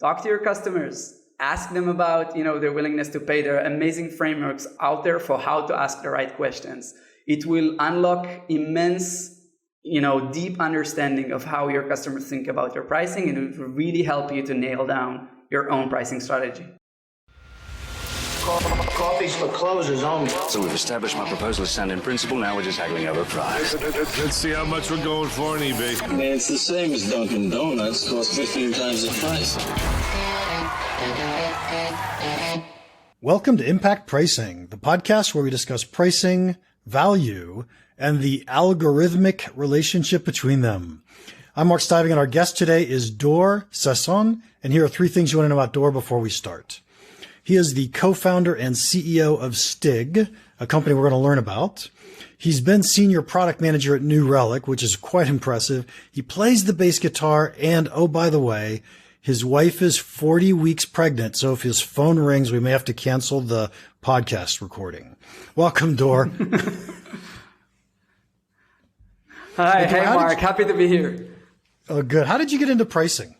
talk to your customers, ask them about, their willingness to pay. There are amazing frameworks out there for how to ask the right questions. It will unlock immense, deep understanding of how your customers think about your pricing, and it will really help you to nail down your own pricing strategy. Coffee's for closers only. So we've established my proposal is sound in principle. Now we're just haggling over price. Let's see how much we're going for on eBay. I mean, it's the same as Dunkin' Donuts. Costs 15 times the price. Welcome to Impact Pricing, the podcast where we discuss pricing, value, and the algorithmic relationship between them. I'm Mark Stiving, and our guest today is Dor Sasson, and here are 3 things you want to know about Dor before we start. He is the co-founder and CEO of Stigg, a company we're going to learn about. He's been senior product manager at New Relic, which is quite impressive. He plays the bass guitar, and oh, by the way, his wife is 40 weeks pregnant, so if his phone rings, we may have to cancel the podcast recording. Welcome, Dor. Hi, Mark. Happy to be here. Oh, good. How did you get into pricing?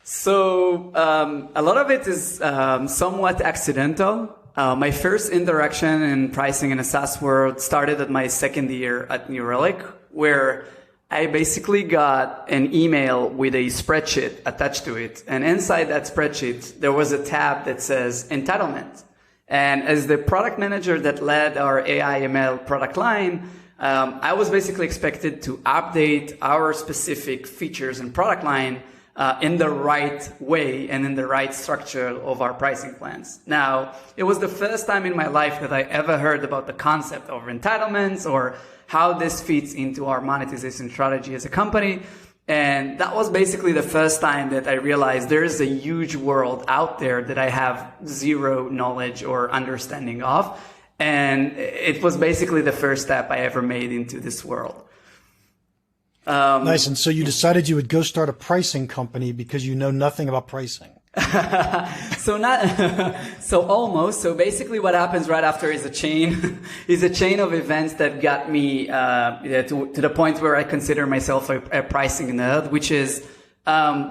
So a lot of it is somewhat accidental. My first interaction in pricing in a SaaS world started at my second year at New Relic, where I basically got an email with a spreadsheet attached to it. And inside that spreadsheet, there was a tab that says entitlement. And as the product manager that led our AI ML product line, I was basically expected to update our specific features and product line in the right way and in the right structure of our pricing plans. Now, it was the first time in my life that I ever heard about the concept of entitlements or how this fits into our monetization strategy as a company. And that was basically the first time that I realized there is a huge world out there that I have zero knowledge or understanding of. And it was basically the first step I ever made into this world. Nice. And so you decided you would go start a pricing company because you know nothing about pricing. So almost. So basically what happens right after is a chain of events that got me to the point where I consider myself a pricing nerd, which is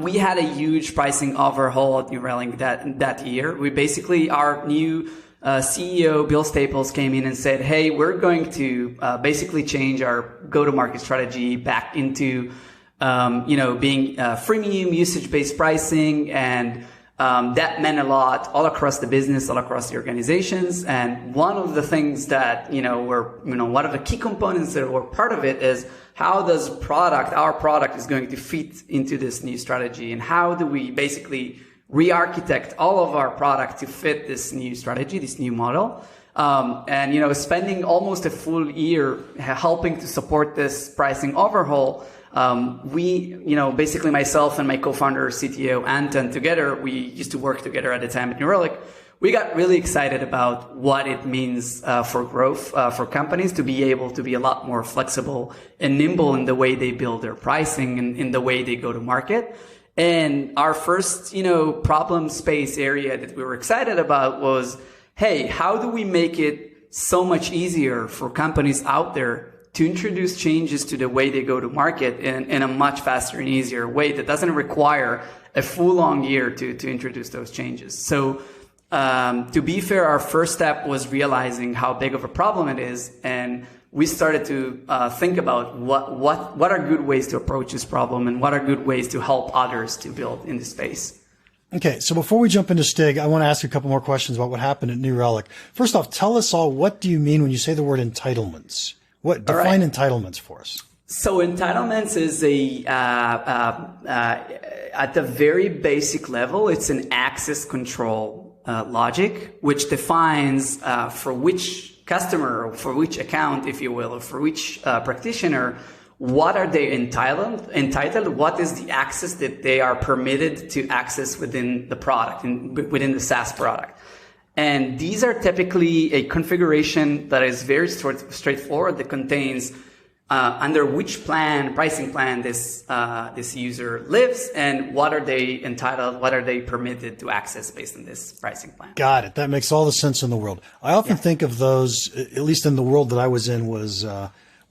we had a huge pricing overhaul at New Relic that year. We basically, our new CEO, Bill Staples, came in and said, hey, we're going to basically change our go-to-market strategy back into, being freemium, usage-based pricing. And that meant a lot all across the business, all across the organizations. And one of the things that, one of the key components that were part of it is how does our product is going to fit into this new strategy, and how do we basically re-architect all of our product to fit this new strategy, this new model. Spending almost a full year helping to support this pricing overhaul, basically myself and my co-founder, CTO, Anton, together, we used to work together at the time at New Relic. We got really excited about what it means for growth, for companies to be able to be a lot more flexible and nimble in the way they build their pricing and in the way they go to market. And our first, problem space area that we were excited about was, hey, how do we make it so much easier for companies out there to introduce changes to the way they go to market in a much faster and easier way that doesn't require a full long year to introduce those changes. So, to be fair, our first step was realizing how big of a problem it is, and we started to think about what are good ways to approach this problem and what are good ways to help others to build in this space. Okay, so before we jump into Stigg, I want to ask you a couple more questions about what happened at New Relic. First off, tell us all, what do you mean when you say the word entitlements? Define entitlements for us. So entitlements is at the very basic level, it's an access control logic, which defines for which customer, or for which account, if you will, or for which practitioner, what are they entitled? What is the access that they are permitted to access within the product, within the SaaS product? And these are typically a configuration that is very straightforward, that contains under which pricing plan this user lives, and what are they entitled, what are they permitted to access based on this pricing plan. Got it. That makes all the sense in the world. I often think of those, at least in the world that I was in, was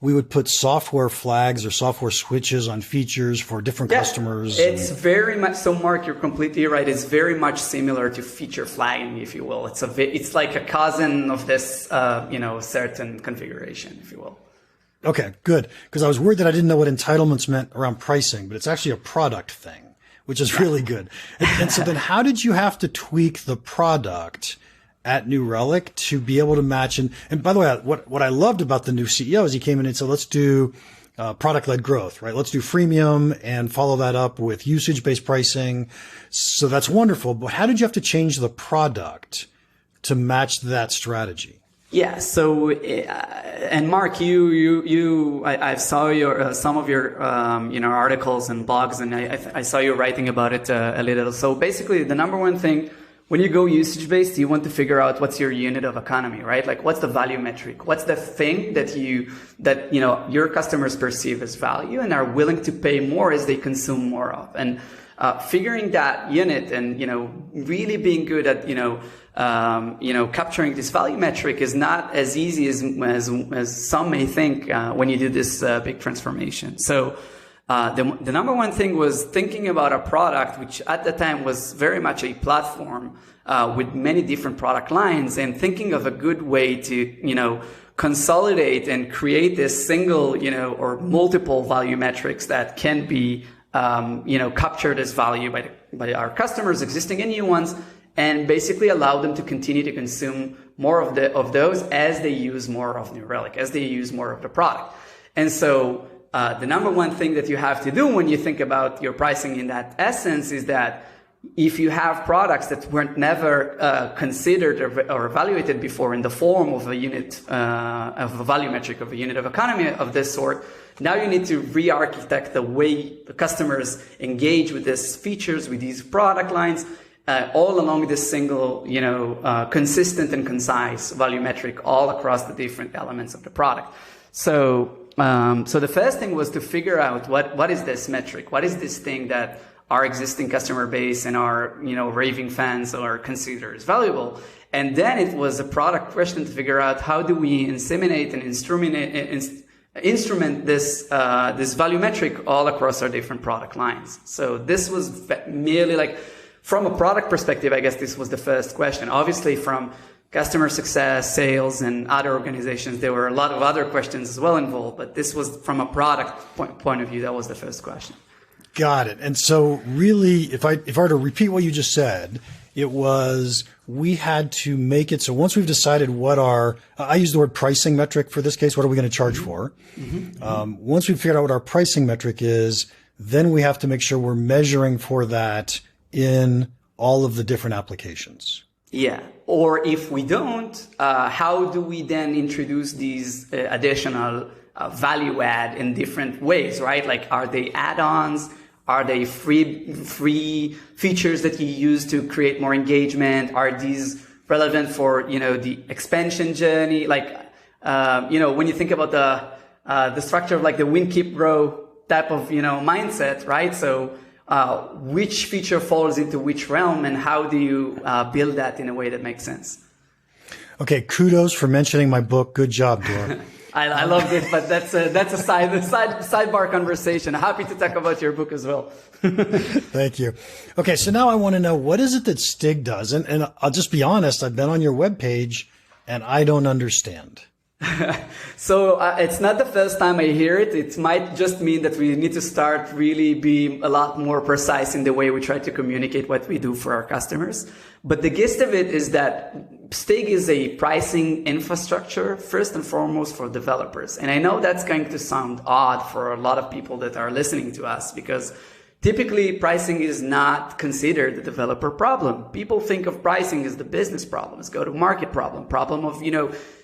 we would put software flags or software switches on features for different customers. It's very much so, Mark. You're completely right. It's very much similar to feature flagging, if you will. It's like a cousin of this, certain configuration, if you will. Okay, good. Because I was worried that I didn't know what entitlements meant around pricing, but it's actually a product thing, which is really good. And so then how did you have to tweak the product at New Relic to be able to match? And by the way, what I loved about the new CEO is he came in and said, let's do product-led growth, right? Let's do freemium and follow that up with usage-based pricing. So that's wonderful. But how did you have to change the product to match that strategy? Yeah. So, and Mark, I saw some of your articles and blogs, and I saw you writing about it a little. So basically, the number one thing when you go usage-based, you want to figure out what's your unit of economy, right? Like, what's the value metric? What's the thing that your customers perceive as value and are willing to pay more as they consume more of? And figuring that unit and really being good at capturing this value metric is not as easy as some may think when you do this big transformation. So the number one thing was thinking about a product, which at the time was very much a platform with many different product lines, and thinking of a good way to consolidate and create this single or multiple value metrics that can be captured as value by our customers, existing and new ones, and basically allow them to continue to consume more of those as they use more of New Relic, as they use more of the product. And so the number one thing that you have to do when you think about your pricing in that essence is that if you have products that weren't never considered or evaluated before in the form of a unit of a value metric of a unit of economy of this sort, now you need to re-architect the way the customers engage with these features, with these product lines, all along this single, consistent and concise value metric all across the different elements of the product. So the first thing was to figure out what is this metric? What is this thing that our existing customer base and our, raving fans or consider is valuable? And then it was a product question to figure out how do we inseminate and instrument this value metric all across our different product lines. So this was merely like, from a product perspective, I guess this was the first question. Obviously, from customer success, sales, and other organizations, there were a lot of other questions as well involved. But this was from a product point of view, that was the first question. Got it. And so really, if I were to repeat what you just said, it was we had to make it so once we've decided what I use the word pricing metric for this case, what are we going to charge for? Mm-hmm. Once we've figured out what our pricing metric is, then we have to make sure we're measuring for that in all of the different applications. Yeah. Or if we don't, how do we then introduce these additional value add in different ways, right? Like, are they add-ons? Are they free features that you use to create more engagement? Are these relevant for, the expansion journey? Like, when you think about the structure of like the win, keep, grow type of, mindset, right? So, which feature falls into which realm, and how do you build that in a way that makes sense? Okay, kudos for mentioning my book. Good job, Dor. I loved it, but that's a sidebar conversation. Happy to talk about your book as well. Thank you. Okay, so now I want to know, what is it that Stigg does? And I'll just be honest, I've been on your webpage and I don't understand. So it's not the first time I hear it. It might just mean that we need to start really being a lot more precise in the way we try to communicate what we do for our customers. But the gist of it is that Stigg is a pricing infrastructure, first and foremost, for developers. And I know that's going to sound odd for a lot of people that are listening to us, because typically pricing is not considered a developer problem. People think of pricing as the business problem, as go-to-market problem of,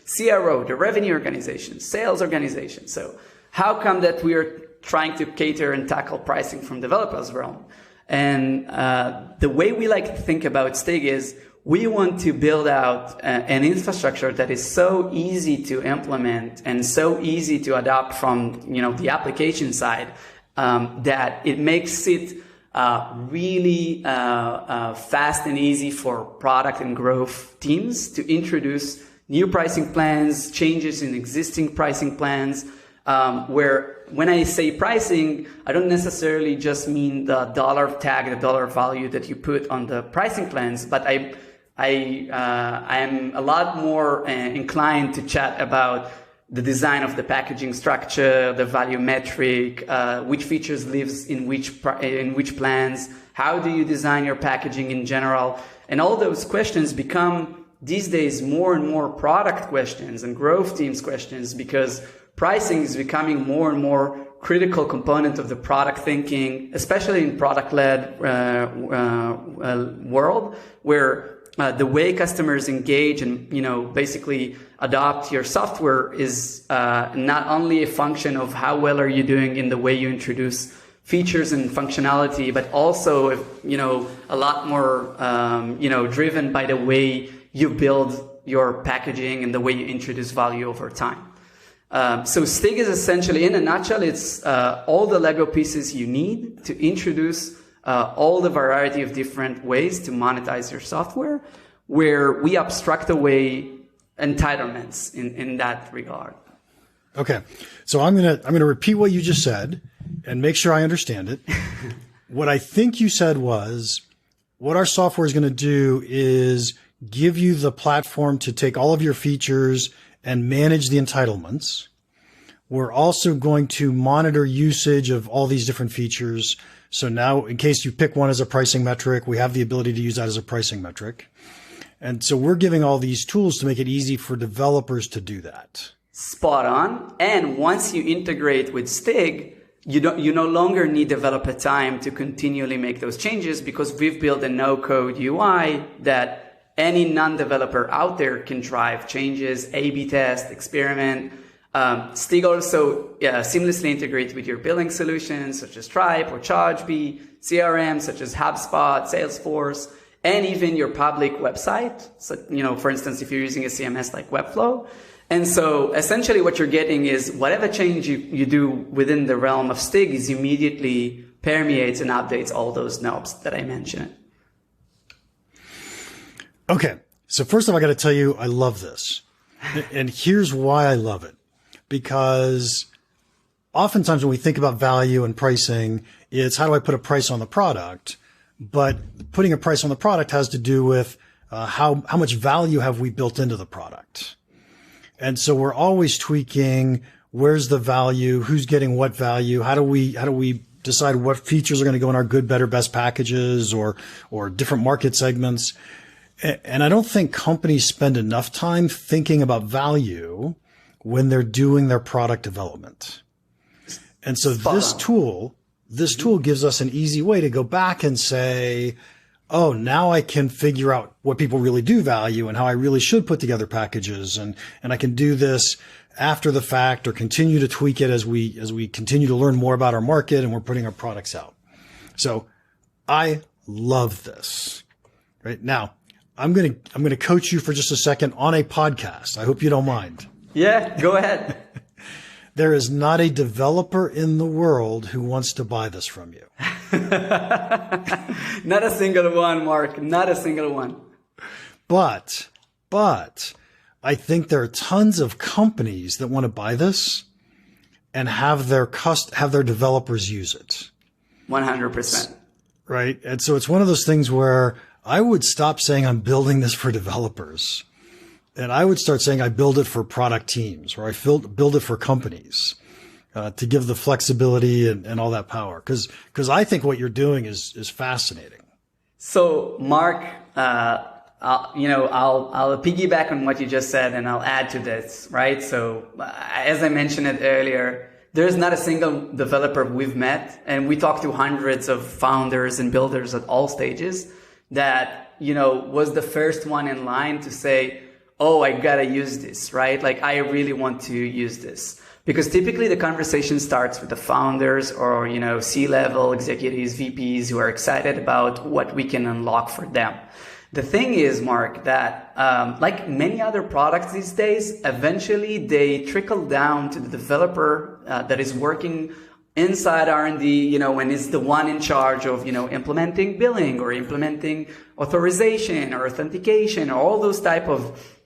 CRO, the revenue organization, sales organization. So how come that we are trying to cater and tackle pricing from developers' realm? And the way we like to think about Stigg is we want to build out an infrastructure that is so easy to implement and so easy to adopt from the application side that it makes it really fast and easy for product and growth teams to introduce new pricing plans, changes in existing pricing plans, where when I say pricing, I don't necessarily just mean the dollar tag, the dollar value that you put on the pricing plans, but I am a lot more inclined to chat about the design of the packaging structure, the value metric, which features lives in which plans, how do you design your packaging in general, and all those questions become these days more and more product questions and growth teams questions, because pricing is becoming more and more critical component of the product thinking, especially in product-led world, where the way customers engage and, basically adopt your software is not only a function of how well are you doing in the way you introduce features and functionality, but also, a lot more, driven by the way you build your packaging and the way you introduce value over time. So Stigg is essentially, in a nutshell, it's all the Lego pieces you need to introduce all the variety of different ways to monetize your software, where we abstract away entitlements in that regard. Okay. So I'm going to repeat what you just said and make sure I understand it. What I think you said was, what our software is going to do is give you the platform to take all of your features and manage the entitlements. We're also going to monitor usage of all these different features. So now, in case you pick one as a pricing metric, we have the ability to use that as a pricing metric. And so we're giving all these tools to make it easy for developers to do that. Spot on. And once you integrate with Stigg, you no longer need developer time to continually make those changes, because we've built a no-code UI that any non-developer out there can drive changes, A/B test, experiment. Stigg also seamlessly integrates with your billing solutions such as Stripe or ChargeBee, CRM such as HubSpot, Salesforce, and even your public website. So, for instance, if you're using a CMS like Webflow. And so essentially what you're getting is whatever change you do within the realm of Stigg is immediately permeates and updates all those knobs that I mentioned. Okay. So first of all, I got to tell you, I love this. And here's why I love it. Because oftentimes when we think about value and pricing, it's how do I put a price on the product? But putting a price on the product has to do with how much value have we built into the product? And so we're always tweaking, where's the value, who's getting what value, how do we decide what features are going to go in our good, better, best packages or different market segments. And I don't think companies spend enough time thinking about value when they're doing their product development. And so this tool gives us an easy way to go back and say, oh, now I can figure out what people really do value and how I really should put together packages. And I can do this after the fact or continue to tweak it as we continue to learn more about our market and we're putting our products out. So I love this. Right now, I'm going to coach you for just a second on a podcast. I hope you don't mind. Yeah, go ahead. There is not a developer in the world who wants to buy this from you. Not a single one, Mark. Not a single one. But I think there are tons of companies that want to buy this and have their developers use it. 100%. Right. And so it's one of those things where I would stop saying I'm building this for developers. And I would start saying I build it for product teams, or I build it for companies to give the flexibility and all that power. Because I think what you're doing is fascinating. So, Mark, I'll piggyback on what you just said, and I'll add to this, right? So, as I mentioned it earlier, there's not a single developer we've met, and we talked to hundreds of founders and builders at all stages that, was the first one in line to say, oh, I gotta use this, right? Like, I really want to use this. Because typically the conversation starts with the founders or, C-level executives, VPs who are excited about what we can unlock for them. The thing is, Mark, that like many other products these days, eventually they trickle down to the developer that is working inside R&D, and is the one in charge of, implementing billing or implementing authorization or authentication or all those type of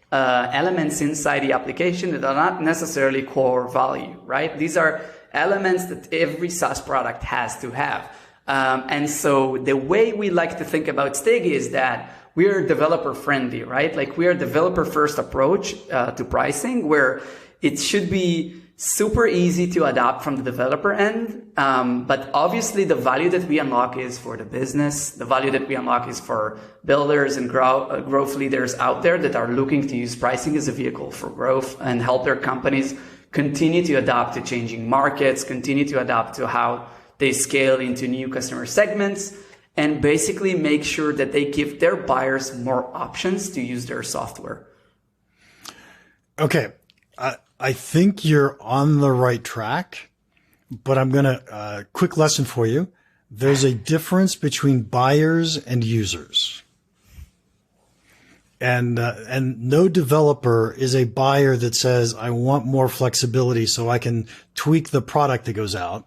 elements inside the application that are not necessarily core value, right? These are elements that every SaaS product has to have. And so the way we like to think about Stigg is that we are developer friendly, right? Like we are developer first approach to pricing, where it should be super easy to adopt from the developer end. But obviously the value that we unlock is for the business. The value that we unlock is for builders and growth leaders out there that are looking to use pricing as a vehicle for growth and help their companies continue to adapt to changing markets, continue to adapt to how they scale into new customer segments, and basically make sure that they give their buyers more options to use their software. Okay. I think you're on the right track, but I'm going to, quick lesson for you. There's a difference between buyers and users. And no developer is a buyer that says, I want more flexibility so I can tweak the product that goes out.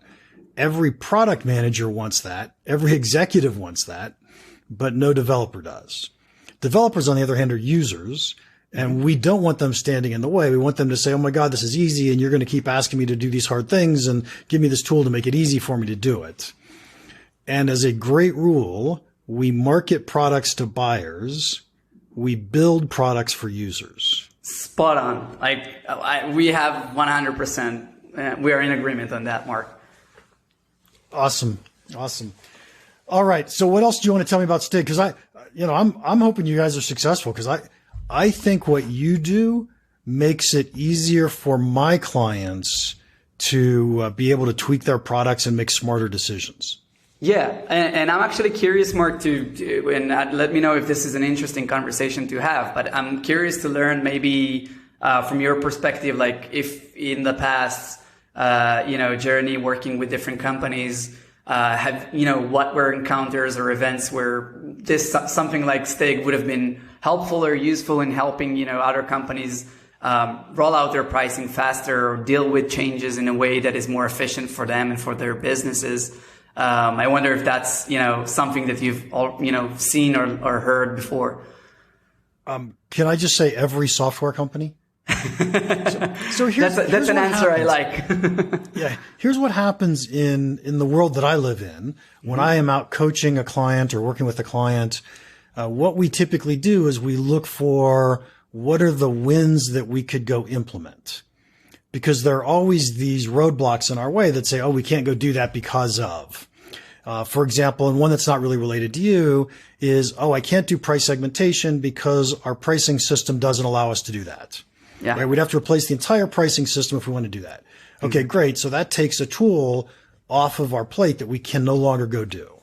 Every product manager wants that. Every executive wants that, but no developer does. Developers, on the other hand, are users, and we don't want them standing in the way. We want them to say, oh my God, this is easy, and you're going to keep asking me to do these hard things, and give me this tool to make it easy for me to do it. And as a great rule, we market products to buyers. We build products for users. Spot on. We have 100%. We are in agreement on that, Mark. Awesome. All right. So what else do you want to tell me about Stigg? Because I'm hoping you guys are successful, because I think what you do makes it easier for my clients to be able to tweak their products and make smarter decisions. Yeah, and I'm actually curious, Mark, and let me know if this is an interesting conversation to have. But I'm curious to learn maybe from your perspective, like if in the past, journey working with different companies, what were encounters or events where something like Stigg would have been helpful or useful in helping, other companies roll out their pricing faster or deal with changes in a way that is more efficient for them and for their businesses. I wonder if that's, something that you've all, seen or heard before. Can I just say every software company? So here's that's an answer happens. I like. Yeah. Here's what happens in the world that I live in. When I am out coaching a client or working with a client, what we typically do is we look for what are the wins that we could go implement. Because there are always these roadblocks in our way that say, oh, we can't go do that because of. For example, and one that's not really related to you is, oh, I can't do price segmentation because our pricing system doesn't allow us to do that. Yeah. Right? We'd have to replace the entire pricing system if we want to do that. Okay, great. So that takes a tool off of our plate that we can no longer go do.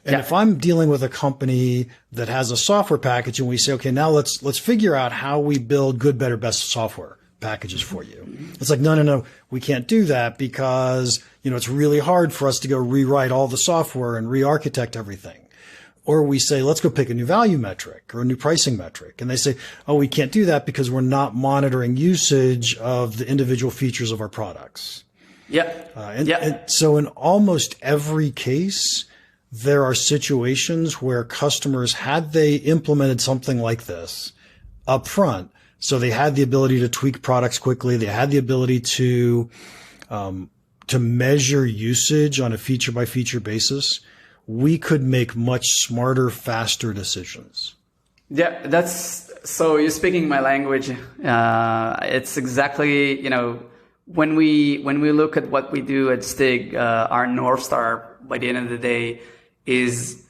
And if I'm dealing with a company that has a software package and we say, okay, now let's figure out how we build good, better, best software packages for you. It's like, no, we can't do that because, it's really hard for us to go rewrite all the software and re-architect everything. Or we say, let's go pick a new value metric or a new pricing metric. And they say, oh, we can't do that because we're not monitoring usage of the individual features of our products. Yeah. And so in almost every case, there are situations where customers, had they implemented something like this up front, so they had the ability to tweak products quickly, they had the ability to measure usage on a feature by feature basis, we could make much smarter, faster decisions. Yeah, so you're speaking my language. It's exactly, when we look at what we do at Stigg, our North Star by the end of the day is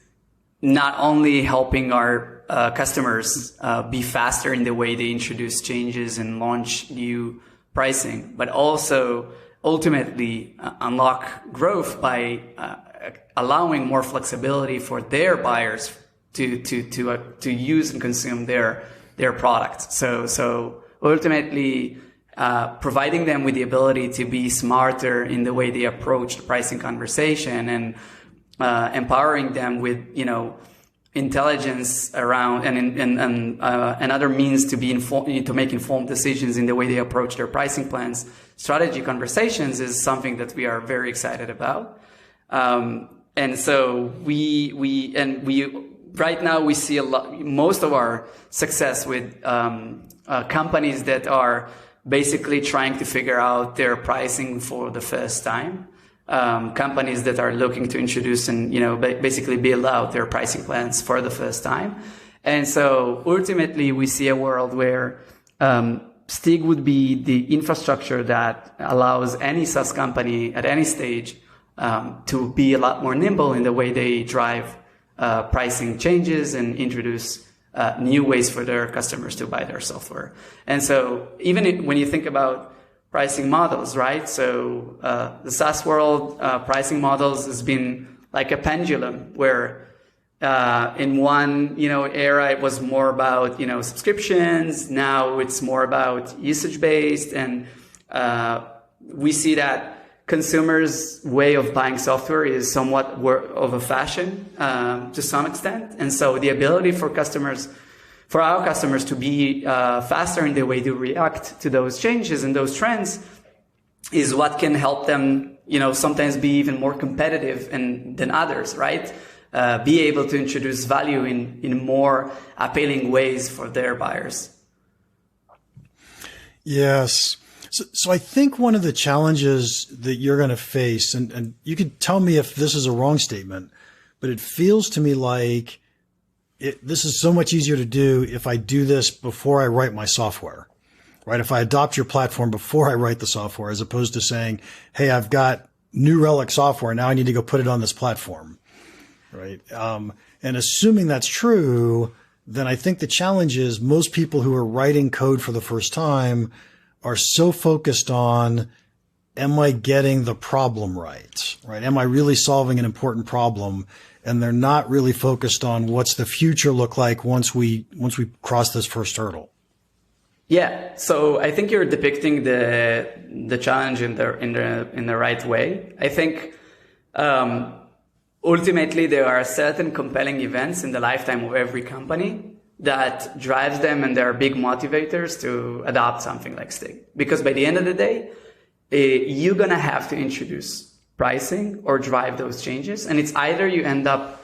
not only helping our customers be faster in the way they introduce changes and launch new pricing, but also ultimately unlock growth by allowing more flexibility for their buyers to use and consume their products. So ultimately, providing them with the ability to be smarter in the way they approach the pricing conversation and empowering them with intelligence around and other means to be informed, to make informed decisions in the way they approach their pricing plans. Strategy conversations is something that we are very excited about. And so we right now we see most of our success with companies that are basically trying to figure out their pricing for the first time. Companies that are looking to introduce and, basically build out their pricing plans for the first time. And so ultimately we see a world where Stigg would be the infrastructure that allows any SaaS company at any stage to be a lot more nimble in the way they drive pricing changes and introduce new ways for their customers to buy their software. And so even when you think about pricing models, right? So the SaaS world pricing models has been like a pendulum where in one era it was more about subscriptions. Now it's more about usage based, and we see that consumers' way of buying software is somewhat of a fashion to some extent, and so the ability for our customers to be faster in the way to react to those changes and those trends is what can help them sometimes be even more competitive than others, right? Be able to introduce value in more appealing ways for their buyers. Yes. So I think one of the challenges that you're going to face, and you can tell me if this is a wrong statement, but it feels to me like this is so much easier to do if I do this before I write my software, right? If I adopt your platform before I write the software, as opposed to saying, hey, I've got new Relic software. Now I need to go put it on this platform. Right. And assuming that's true, then I think the challenge is most people who are writing code for the first time are so focused on, am I getting the problem right? Right. Am I really solving an important problem? And they're not really focused on what's the future look like once we cross this first hurdle. Yeah. So I think you're depicting the challenge in the right way. I think, ultimately, there are certain compelling events in the lifetime of every company that drives them, and there are big motivators to adopt something like Stigg. Because by the end of the day, you're going to have to introduce pricing or drive those changes. And it's either you end up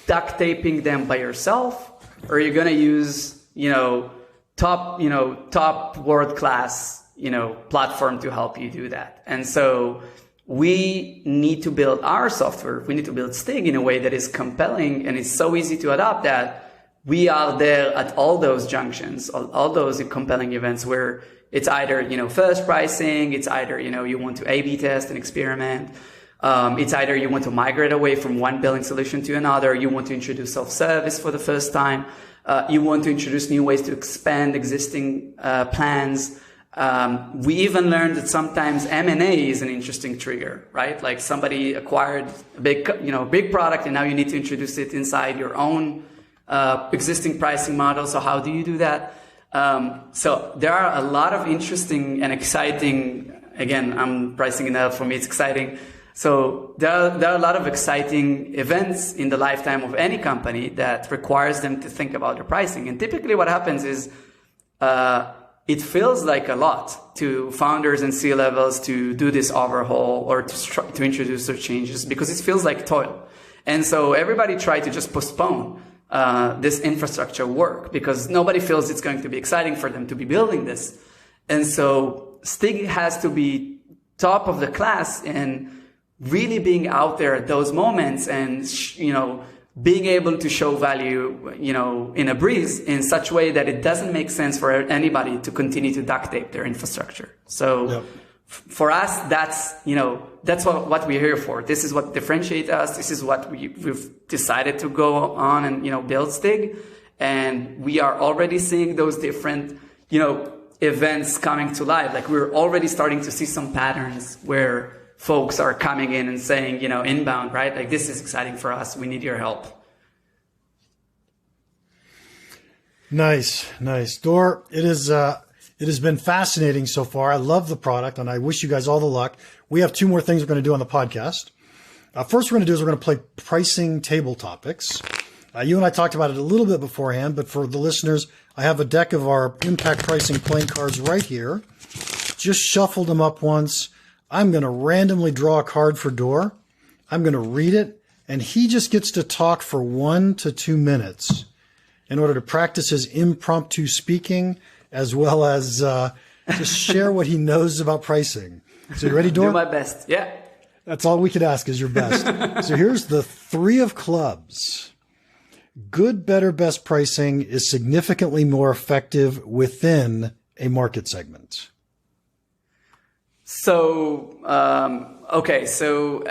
duct taping them by yourself, or you're going to use, top world-class, platform to help you do that. And so we need to build our software. We need to build Stigg in a way that is compelling and it's so easy to adopt that we are there at all those junctions, all those compelling events where it's either, first pricing, it's either, you want to A/B test and experiment. It's either you want to migrate away from one billing solution to another. You want to introduce self-service for the first time. You want to introduce new ways to expand existing plans. We even learned that sometimes M&A is an interesting trigger, right? Like somebody acquired a big product, and now you need to introduce it inside your own existing pricing model. So how do you do that? So there are a lot of interesting and exciting. Again, I'm pricing it out. For me, it's exciting. So there are a lot of exciting events in the lifetime of any company that requires them to think about their pricing. And typically, what happens is it feels like a lot to founders and C-levels to do this overhaul or to introduce their changes because it feels like toil. And so everybody tried to just postpone this infrastructure work because nobody feels it's going to be exciting for them to be building this. And so Stigg has to be top of the class in really being out there at those moments and, being able to show value, in a breeze in such a way that it doesn't make sense for anybody to continue to duct tape their infrastructure. So yep. For us, that's what we're here for. This is what differentiates us. This is what we've decided to go on and, build Stigg. And we are already seeing those different, events coming to life. Like we're already starting to see some patterns where folks are coming in and saying, inbound, right? Like this is exciting for us. We need your help. Nice. Dor, it has been fascinating so far. I love the product and I wish you guys all the luck. We have two more things we're going to do on the podcast. First we're going to do is we're going to play pricing table topics. You and I talked about it a little bit beforehand, but for the listeners, I have a deck of our impact pricing playing cards right here. Just shuffled them up once. I'm going to randomly draw a card for Dor. I'm going to read it, and he just gets to talk for 1 to 2 minutes in order to practice his impromptu speaking, as well as just share what he knows about pricing. So you ready, Dor? Do my best. Yeah. That's all we could ask is your best. So here's the 3 of clubs. Good, better, best pricing is significantly more effective within a market segment. So, okay. So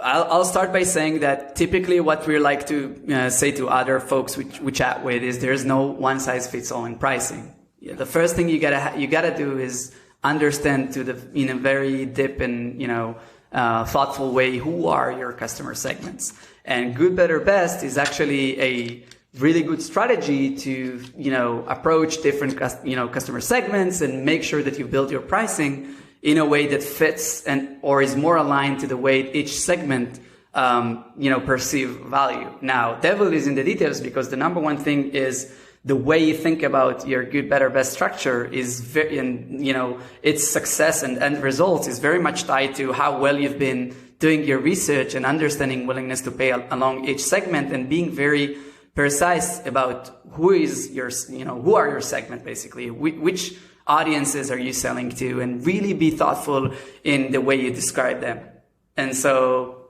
I'll start by saying that typically what we like to say to other folks we chat with is there's no one size fits all in pricing. Yeah, the first thing you gotta do is understand in a very deep and thoughtful way who are your customer segments. And good, better, best is actually a really good strategy to approach different customer segments and make sure that you build your pricing in a way that fits or is more aligned to the way each segment perceive value. Now, devil is in the details, because the number one thing is the way you think about your good, better, best structure is very, its success and end results is very much tied to how well you've been doing your research and understanding willingness to pay along each segment, and being very precise about who are your segment, basically, which audiences are you selling to, and really be thoughtful in the way you describe them. And so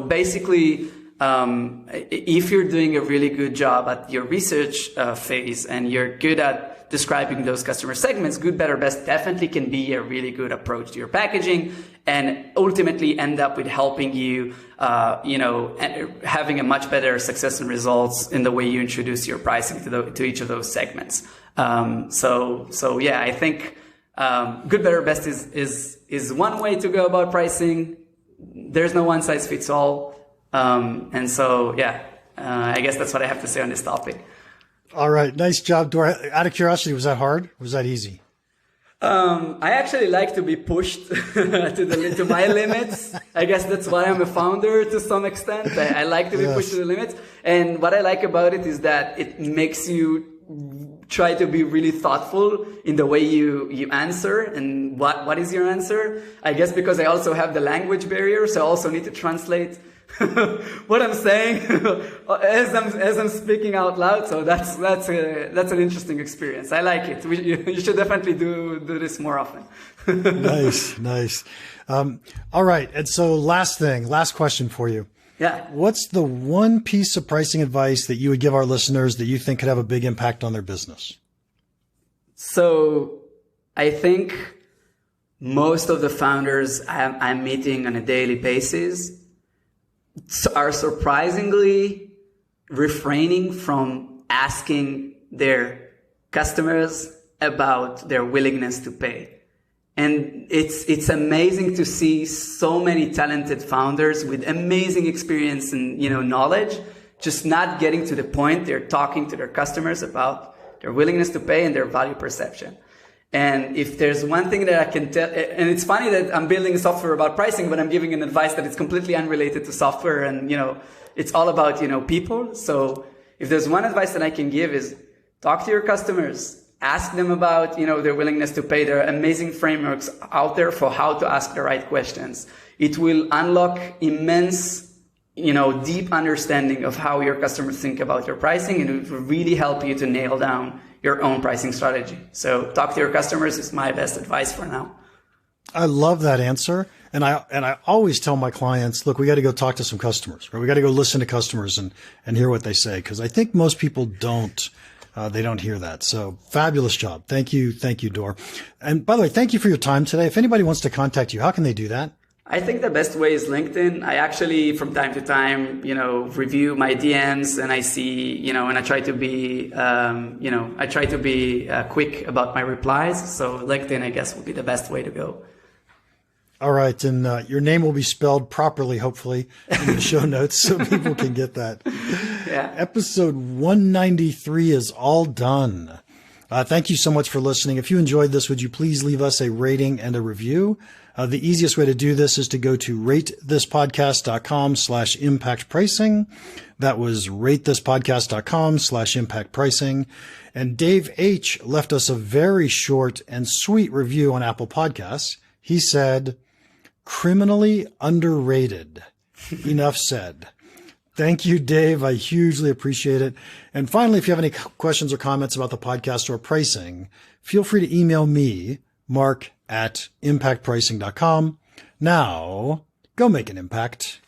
basically, if you're doing a really good job at your research phase and you're good at describing those customer segments, good, better, best definitely can be a really good approach to your packaging, and ultimately end up with helping you, having a much better success and results in the way you introduce your pricing to each of those segments. So yeah, I think good, better, best is one way to go about pricing. There's no one size fits all. And so, yeah, I guess that's what I have to say on this topic. All right. Nice job, Dor. Out of curiosity, was that hard? Or was that easy? I actually like to be pushed to my limits. I guess that's why I'm a founder to some extent. I like to be pushed to the limits. And what I like about it is that it makes you try to be really thoughtful in the way you answer. And what is your answer? I guess because I also have the language barrier, so I also need to translate what I'm saying as I'm speaking out loud. So that's an interesting experience. I like it. You should definitely do this more often. Nice. All right. And so last question for you. Yeah. What's the one piece of pricing advice that you would give our listeners that you think could have a big impact on their business? So I think most of the founders I'm meeting on a daily basis are surprisingly refraining from asking their customers about their willingness to pay. And it's amazing to see so many talented founders with amazing experience and, knowledge, just not getting to the point. They're talking to their customers about their willingness to pay and their value perception. And if there's one thing that I can tell, and it's funny that I'm building software about pricing, but I'm giving an advice that it's completely unrelated to software, and, it's all about, people. So if there's one advice that I can give is talk to your customers. Ask them about, their willingness to pay. There are amazing frameworks out there for how to ask the right questions. It will unlock immense, deep understanding of how your customers think about your pricing, and it will really help you to nail down your own pricing strategy. So talk to your customers is my best advice for now. I love that answer. And I always tell my clients, look, we got to go talk to some customers, right? We got to go listen to customers and hear what they say. Cause I think most people don't. They don't hear that. So fabulous job. Thank you, Dor. And by the way, thank you for your time today. If anybody wants to contact you, how can they do that? I think the best way is LinkedIn. I actually, from time to time, review my DMs, and I see, and I try to be, quick about my replies. So LinkedIn, I guess, would be the best way to go. All right. And your name will be spelled properly, hopefully, in the show notes so people can get that. Yeah. Episode 193 is all done. Thank you so much for listening. If you enjoyed this, would you please leave us a rating and a review? The easiest way to do this is to go to ratethispodcast.com/impact pricing. That was ratethispodcast.com/impact pricing. And Dave H. left us a very short and sweet review on Apple Podcasts. He said, criminally underrated. Enough said. Thank you, Dave. I hugely appreciate it. And finally, if you have any questions or comments about the podcast or pricing, feel free to email me, Mark, at impactpricing.com. Now, go make an impact.